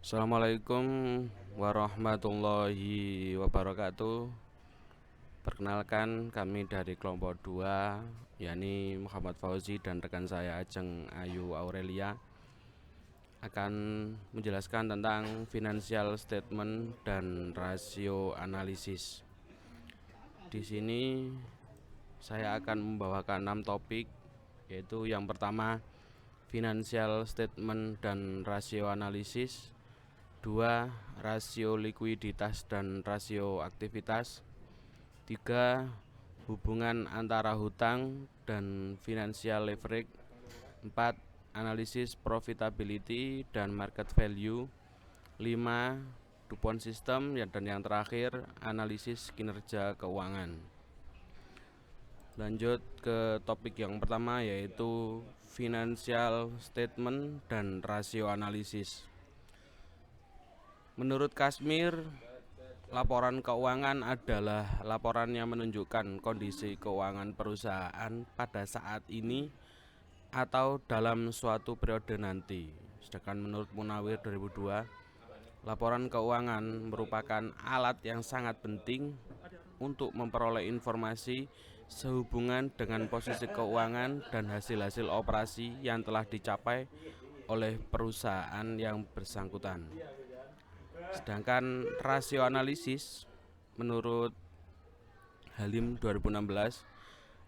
Assalamualaikum warahmatullahi wabarakatuh. Perkenalkan, kami dari kelompok 2, yakni Muhammad Fauzi dan rekan saya Ajeng Ayu Aurelia akan menjelaskan tentang financial statement dan rasio analisis. Di sini saya akan membawakan 6 topik, yaitu yang pertama financial statement dan rasio analisis, 2. Rasio likuiditas dan rasio aktivitas, 3. Hubungan antara hutang dan financial leverage, 4. Analisis profitability dan market value, 5. DuPont system, dan yang terakhir analisis kinerja keuangan. Lanjut ke topik yang pertama, yaitu financial statement dan rasio analisis. Menurut Kashmir, laporan keuangan adalah laporan yang menunjukkan kondisi keuangan perusahaan pada saat ini atau dalam suatu periode nanti. Sedangkan menurut Munawir 2002, laporan keuangan merupakan alat yang sangat penting untuk memperoleh informasi sehubungan dengan posisi keuangan dan hasil-hasil operasi yang telah dicapai oleh perusahaan yang bersangkutan. Sedangkan rasio analisis menurut Halim 2016,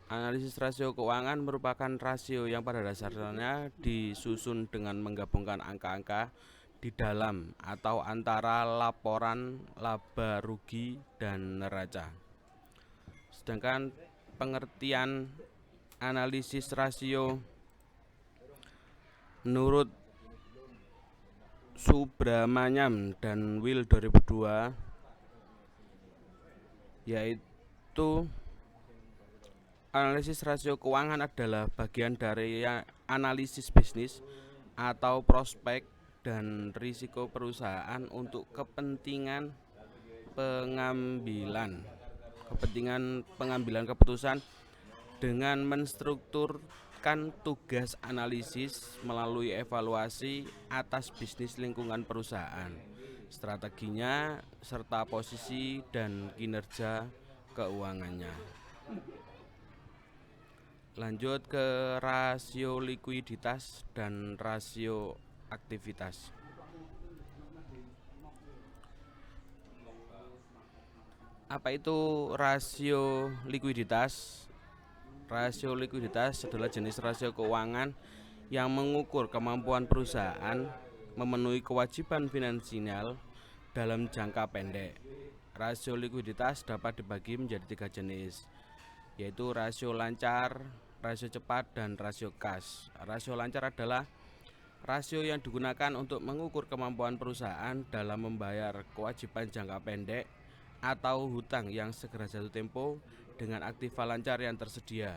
analisis rasio keuangan merupakan rasio yang pada dasarnya disusun dengan menggabungkan angka-angka di dalam atau antara laporan laba rugi dan neraca. Sedangkan pengertian analisis rasio menurut Subramanyam dan Will 2002, yaitu analisis rasio keuangan adalah bagian dari analisis bisnis atau prospek dan risiko perusahaan untuk kepentingan pengambilan keputusan dengan menstrukturkan tugas analisis melalui evaluasi atas bisnis lingkungan perusahaan, strateginya, serta posisi dan kinerja keuangannya. Lanjut ke rasio likuiditas dan rasio aktivitas. Apa itu rasio likuiditas? Rasio likuiditas adalah jenis rasio keuangan yang mengukur kemampuan perusahaan memenuhi kewajiban finansial dalam jangka pendek. Rasio likuiditas dapat dibagi menjadi 3 jenis, yaitu rasio lancar, rasio cepat, dan rasio kas. Rasio lancar adalah rasio yang digunakan untuk mengukur kemampuan perusahaan dalam membayar kewajiban jangka pendek atau hutang yang segera jatuh tempo dengan aktiva lancar yang tersedia.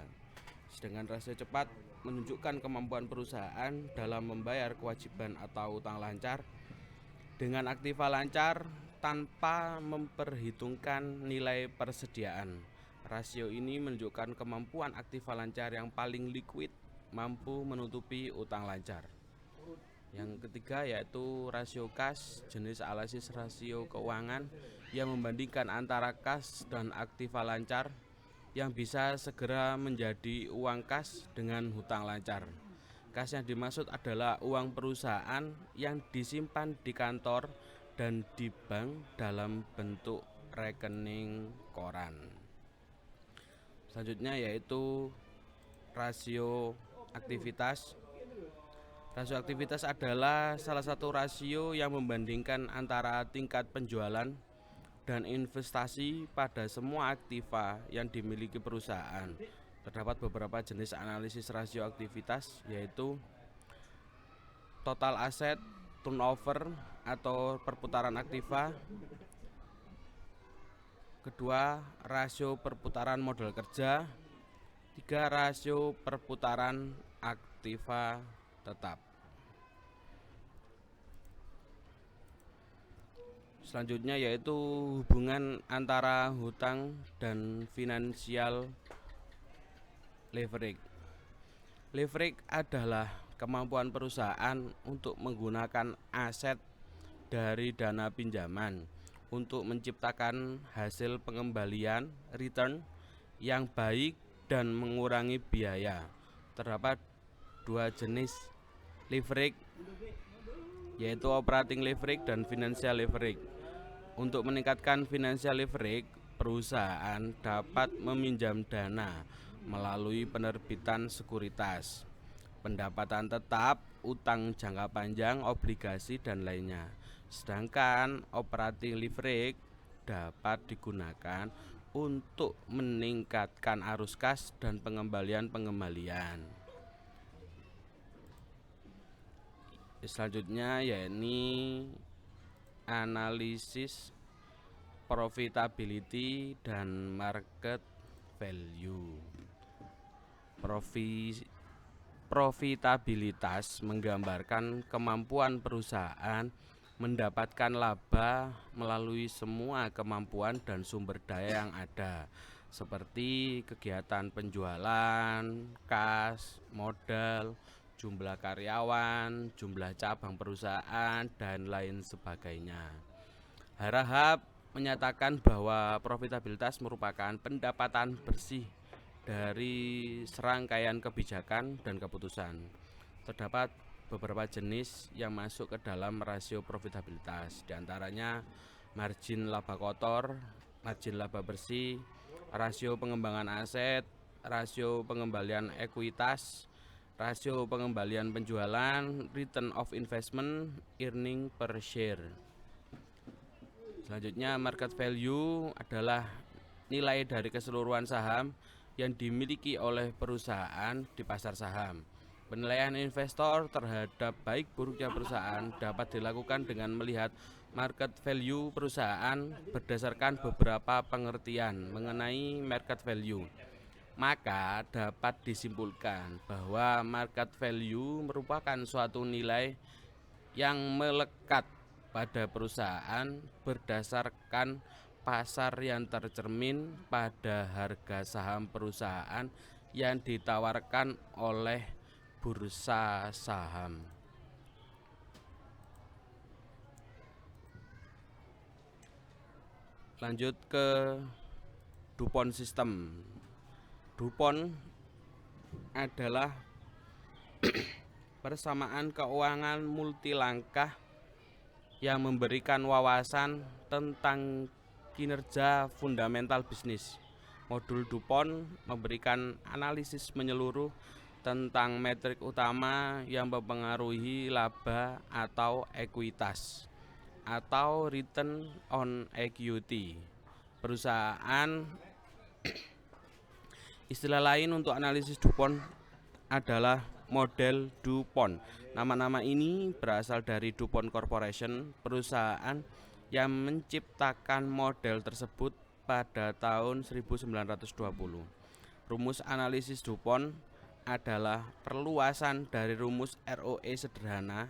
Sedangkan rasio cepat menunjukkan kemampuan perusahaan dalam membayar kewajiban atau hutang lancar dengan aktiva lancar tanpa memperhitungkan nilai persediaan. Rasio ini menunjukkan kemampuan aktiva lancar yang paling liquid mampu menutupi utang lancar. Yang ketiga yaitu rasio kas, jenis analisis rasio keuangan yang membandingkan antara kas dan aktiva lancar yang bisa segera menjadi uang kas dengan hutang lancar. Kas yang dimaksud adalah uang perusahaan yang disimpan di kantor dan di bank dalam bentuk rekening koran. Selanjutnya yaitu rasio aktivitas. Rasio aktivitas adalah salah satu rasio yang membandingkan antara tingkat penjualan dan investasi pada semua aktiva yang dimiliki perusahaan. Terdapat beberapa jenis analisis rasio aktivitas, yaitu total aset, turnover atau perputaran aktiva. Kedua, rasio perputaran modal kerja. 3, rasio perputaran aktiva tetap. Selanjutnya yaitu hubungan antara hutang dan financial leverage. Leverage adalah kemampuan perusahaan untuk menggunakan aset dari dana pinjaman untuk menciptakan hasil pengembalian return yang baik dan mengurangi biaya. Terdapat dua jenis leverage, yaitu operating leverage dan financial leverage. Untuk meningkatkan financial leverage, perusahaan dapat meminjam dana melalui penerbitan sekuritas, pendapatan tetap, utang jangka panjang, obligasi, dan lainnya. Sedangkan operating leverage dapat digunakan untuk meningkatkan arus kas dan pengembalian. Selanjutnya yakni analisis profitability dan market value. Profitabilitas menggambarkan kemampuan perusahaan mendapatkan laba melalui semua kemampuan dan sumber daya yang ada, seperti kegiatan penjualan, kas, modal, jumlah karyawan, jumlah cabang perusahaan, dan lain sebagainya. Harahap menyatakan bahwa profitabilitas merupakan pendapatan bersih dari serangkaian kebijakan dan keputusan. Terdapat beberapa jenis yang masuk ke dalam rasio profitabilitas, diantaranya margin laba kotor, margin laba bersih, rasio pengembangan aset, rasio pengembalian ekuitas, rasio pengembalian penjualan, return of investment, earning per share. Selanjutnya, market value adalah nilai dari keseluruhan saham yang dimiliki oleh perusahaan di pasar saham. Penilaian investor terhadap baik buruknya perusahaan dapat dilakukan dengan melihat market value perusahaan berdasarkan beberapa pengertian mengenai market value. Maka dapat disimpulkan bahwa market value merupakan suatu nilai yang melekat pada perusahaan berdasarkan pasar yang tercermin pada harga saham perusahaan yang ditawarkan oleh bursa saham. Lanjut ke DuPont System. DuPont adalah persamaan keuangan multilangkah yang memberikan wawasan tentang kinerja fundamental bisnis. Modul DuPont memberikan analisis menyeluruh tentang metrik utama yang mempengaruhi laba atau ekuitas atau return on equity perusahaan. Istilah lain untuk analisis DuPont adalah model DuPont. Nama-nama ini berasal dari DuPont Corporation, perusahaan yang menciptakan model tersebut pada tahun 1920. Rumus analisis DuPont adalah perluasan dari rumus ROE sederhana.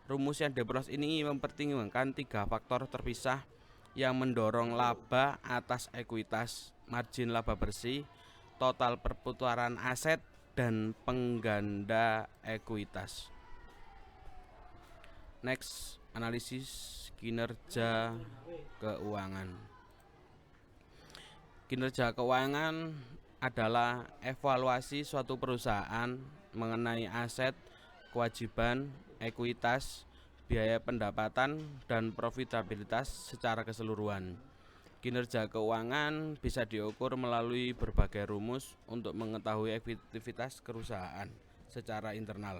Rumus yang diperluas ini mempertimbangkan tiga faktor terpisah yang mendorong laba atas ekuitas, margin laba bersih, total perputaran aset, dan pengganda ekuitas. Next, analisis kinerja keuangan. Kinerja keuangan adalah evaluasi suatu perusahaan mengenai aset, kewajiban, ekuitas, biaya pendapatan, dan profitabilitas secara keseluruhan. Kinerja keuangan bisa diukur melalui berbagai rumus untuk mengetahui efektivitas perusahaan secara internal.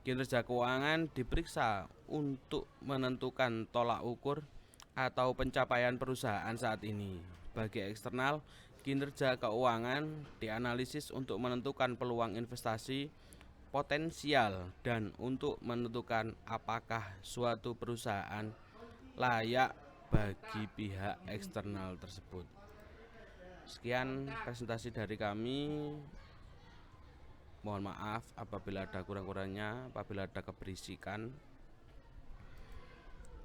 Kinerja keuangan diperiksa untuk menentukan tolak ukur atau pencapaian perusahaan saat ini. Bagi eksternal, kinerja keuangan dianalisis untuk menentukan peluang investasi potensial dan untuk menentukan apakah suatu perusahaan layak bagi pihak eksternal tersebut. Sekian presentasi dari kami. Mohon maaf apabila ada kurang-kurangnya, apabila ada keberisikan.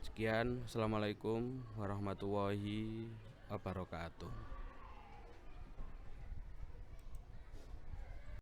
Sekian, assalamualaikum warahmatullahi wabarakatuh.